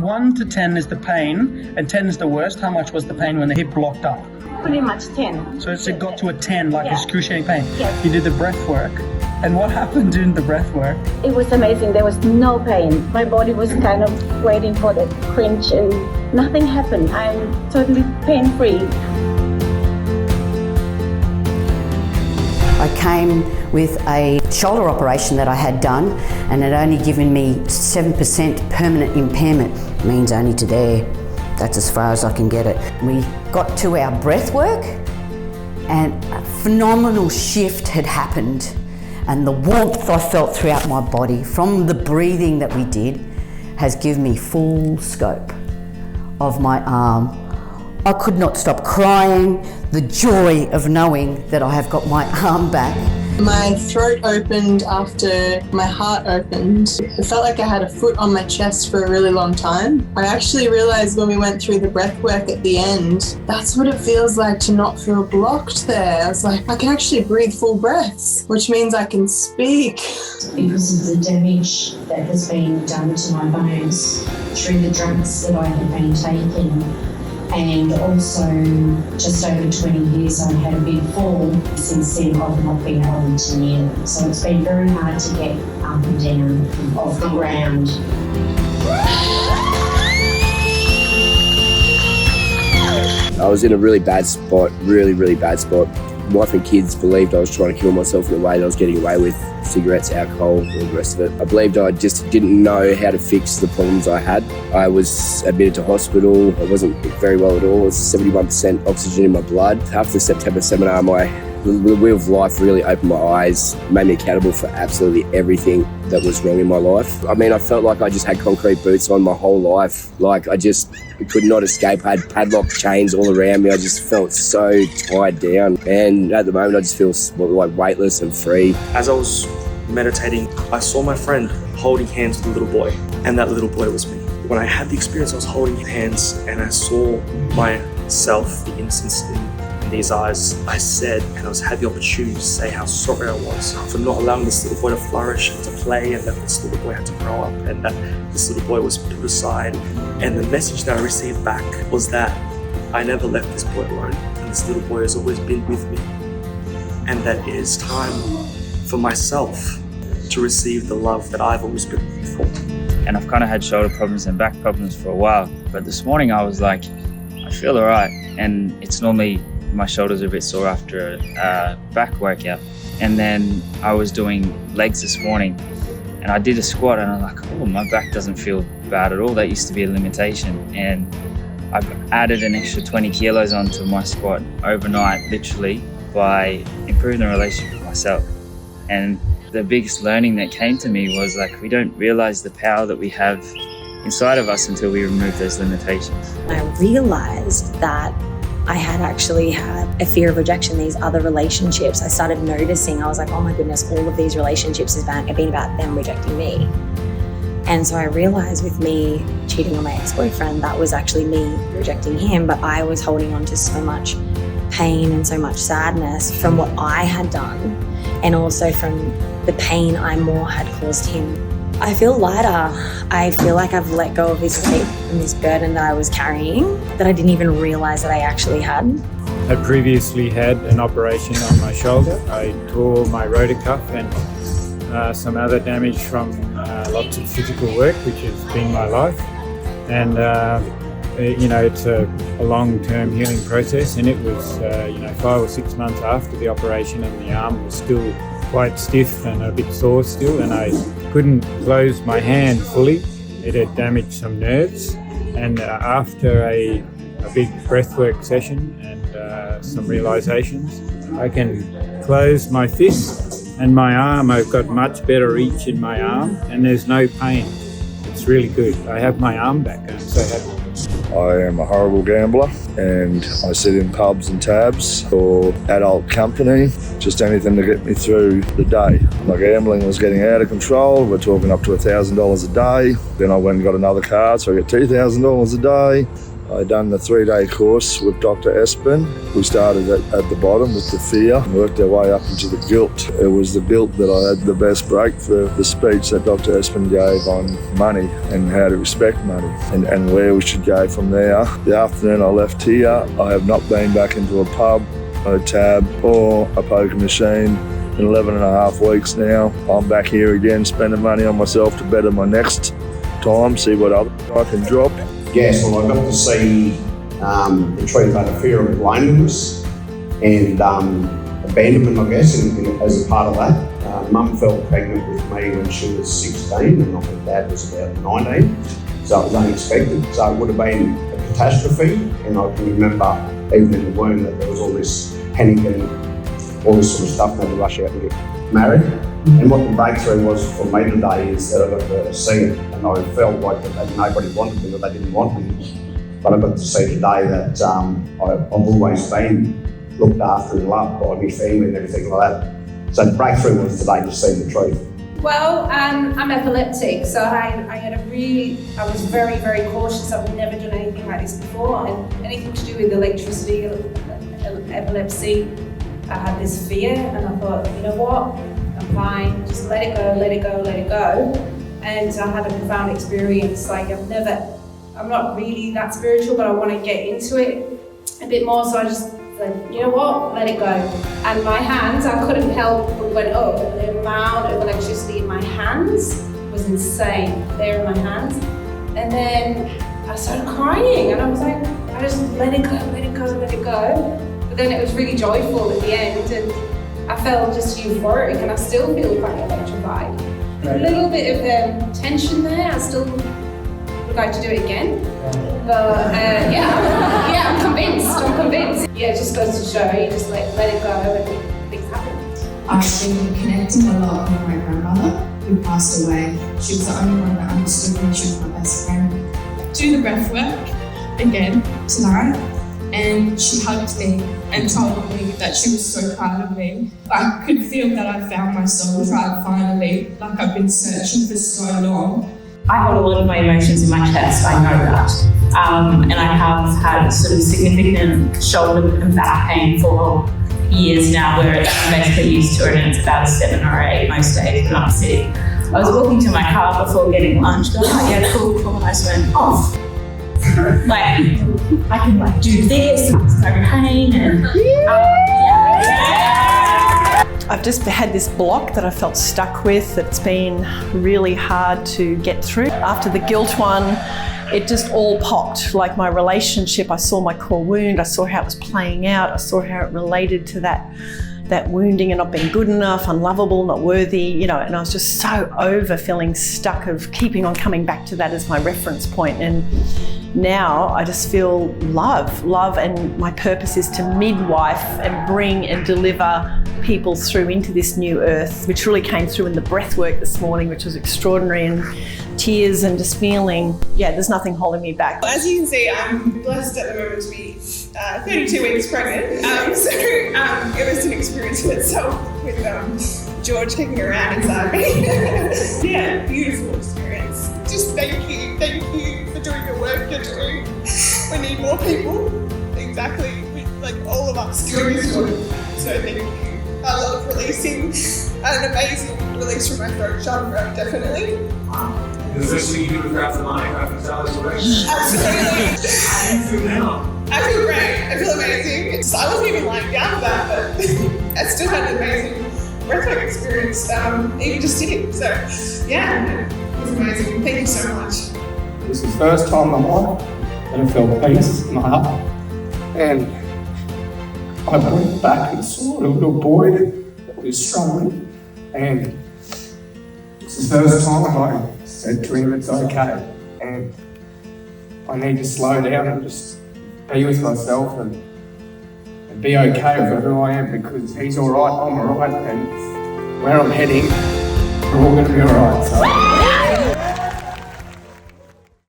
1 to 10 is the pain, and 10 is the worst. How much was the pain when the hip blocked up? Pretty much 10. So it got to a 10, like excruciating pain. Yes. You did the breath work. And what happened during the breath work? It was amazing. There was no pain. My body was kind of waiting for the crunch and nothing happened. I'm totally pain-free. I came with a shoulder operation that I had done, and it only given me 7% permanent impairment. Means only to there. That's as far as I can get it. We got to our breath work and a phenomenal shift had happened, and the warmth I felt throughout my body from the breathing that we did has given me full scope of my arm. I could not stop crying, the joy of knowing that I have got my arm back. My throat opened after my heart opened. It felt like I had a foot on my chest for a really long time. I actually realised when we went through the breath work at the end, that's what it feels like to not feel blocked there. I was like, I can actually breathe full breaths, which means I can speak. Because of the damage that has been done to my bones through the drugs that I have been taking, and also just over 20 years I had a big fall. Since then I've not been able to kneel, so it's been very hard to get up and down off the ground. I was in a really bad spot, really bad spot. Wife and kids believed I was trying to kill myself in the way that I was getting away with cigarettes, alcohol, all the rest of it. I believed I just didn't know how to fix the problems I had. I was admitted to hospital. I wasn't very well at all. It was 71% oxygen in my blood. After the September seminar, the wheel of life really opened my eyes, made me accountable for absolutely everything that was wrong in my life. I mean, I felt like I just had concrete boots on my whole life. Like I just could not escape. I had padlock chains all around me. I just felt so tied down. And at the moment, I just feel like weightless and free. As I was meditating, I saw my friend holding hands with a little boy, and that little boy was me. When I had the experience, I was holding hands and I saw myself, the innocence in these eyes. I said, and I had the opportunity to say how sorry I was for not allowing this little boy to flourish and to play, and that this little boy had to grow up, and that this little boy was put aside. And the message that I received back was that I never left this boy alone, and this little boy has always been with me, and that it is time for myself to receive the love that I've always been looking for. And I've kind of had shoulder problems and back problems for a while, but this morning I was like, I feel all right. And it's normally my shoulders are a bit sore after a back workout. And then I was doing legs this morning and I did a squat and I'm like, oh, my back doesn't feel bad at all. That used to be a limitation. And I've added an extra 20 kilos onto my squat overnight, literally, by improving the relationship with myself. And the biggest learning that came to me was like, we don't realize the power that we have inside of us until we remove those limitations. I realized that I had actually had a fear of rejection, these other relationships. I started noticing, I was like, oh my goodness, all of these relationships have been about them rejecting me. And so I realized with me cheating on my ex-boyfriend, that was actually me rejecting him, but I was holding on to so much pain and so much sadness from what I had done, and also from the pain I more had caused him. I feel lighter. I feel like I've let go of this weight and this burden that I was carrying that I didn't even realize that I actually had. I previously had an operation on my shoulder. I tore my rotator cuff and some other damage from lots of physical work, which has been my life. And it's a long-term healing process, and it was 5 or 6 months after the operation, and the arm was still quite stiff and a bit sore still, and I couldn't close my hand fully. It had damaged some nerves, and after a big breathwork session and some realizations, I can close my fist and my arm. I've got much better reach in my arm and there's no pain. It's really good. I have my arm back and I'm so happy. I am a horrible gambler and I sit in pubs and tabs for adult company, just anything to get me through the day. My gambling was getting out of control. We're talking up to $1,000 a day. Then I went and got another card, so I get $2,000 a day. I done the 3-day course with Dr. Espen. We started at the bottom with the fear and worked our way up into the guilt. It was the guilt that I had the best break for the speech that Dr. Espen gave on money and how to respect money and where we should go from there. The afternoon I left here, I have not been back into a pub, a tab or a poker machine in 11 and a half weeks now. I'm back here again spending money on myself to better my next time, see what other I can drop. Yes, well, I got to see the truth about the fear of loneliness and abandonment, I guess, as a part of that. Mum fell pregnant with me when she was 16 and I think Dad was about 19, so it was unexpected. So it would have been a catastrophe, and I can remember even in the womb that there was all this panic and all this sort of stuff, and had to rush out and get married. And what the breakthrough was for me today is that I got to see it, and I felt like that nobody wanted me or they didn't want me. But I got to see today that I've always been looked after and loved by my family and everything like that. So the breakthrough was today to see the truth. Well, I'm epileptic, so I was very, very cautious. I've never done anything like this before, and anything to do with electricity, epilepsy, I had this fear, and I thought, you know what? I'm fine, just let it go, let it go, let it go. And I had a profound experience. Like I'm not really that spiritual, but I want to get into it a bit more. So I just said, you know what, let it go. And my hands, I couldn't help but went up. The amount of electricity in my hands was insane. There in my hands. And then I started crying, and I was like, I just let it go, let it go, let it go. But then it was really joyful at the end, and I felt just euphoric, and I still feel quite electrified. A little bit of tension there. I still would like to do it again, but yeah, I'm convinced. Yeah, it just goes to show you just let it go and things happen. I've been connecting a lot with my grandmother who passed away. She was the only one that understood me. She was my best friend. Do the breath work again tonight. And she hugged me and told me that she was so proud of me. I could feel that I found my soul tribe finally, like I've been searching for so long. I hold a lot of my emotions in my chest, I know that. And I have had sort of significant shoulder and back pain for years now, where I'm basically used to it, and it's about a 7 or 8 most days when I'm sick. I was walking to my car before getting lunch, going, oh yeah, cool, and I just went off. Like, I can do this, and there's no pain, and I've just had this block that I felt stuck with that's been really hard to get through. After the guilt one, it just all popped. Like my relationship, I saw my core wound, I saw how it was playing out, I saw how it related to that wounding and not being good enough, unlovable, not worthy, and I was just so over feeling stuck of keeping on coming back to that as my reference point. And now I just feel love, and my purpose is to midwife and bring and deliver people through into this new earth, which really came through in the breath work this morning, which was extraordinary, and tears and just feeling, there's nothing holding me back. As you can see, I'm blessed at the moment to be 32 weeks pregnant, so it was an experience in itself with George kicking around inside me. Yeah, beautiful experience. Just thank you for doing the work you're doing. We need more people, exactly, like all of us doing this work, so thank you. I love releasing, an amazing release from my throat chakra, definitely. Is this what you do with Craft Money, Craft Sally's Race? Absolutely. How do you feel now? I feel great. I feel amazing. I wasn't even lying down for that, but I still had an amazing breathwork experience, even just sitting. So, yeah, it was amazing. Thank you so much. This is the first time in my life that I felt peace in my heart. And I went back and saw a little boy that was struggling. And it's the first time I said to him, it's okay. And I need to slow down and just be with myself and be okay with who I am, because he's all right, I'm all right, and where I'm heading, we're all going to be all right. So.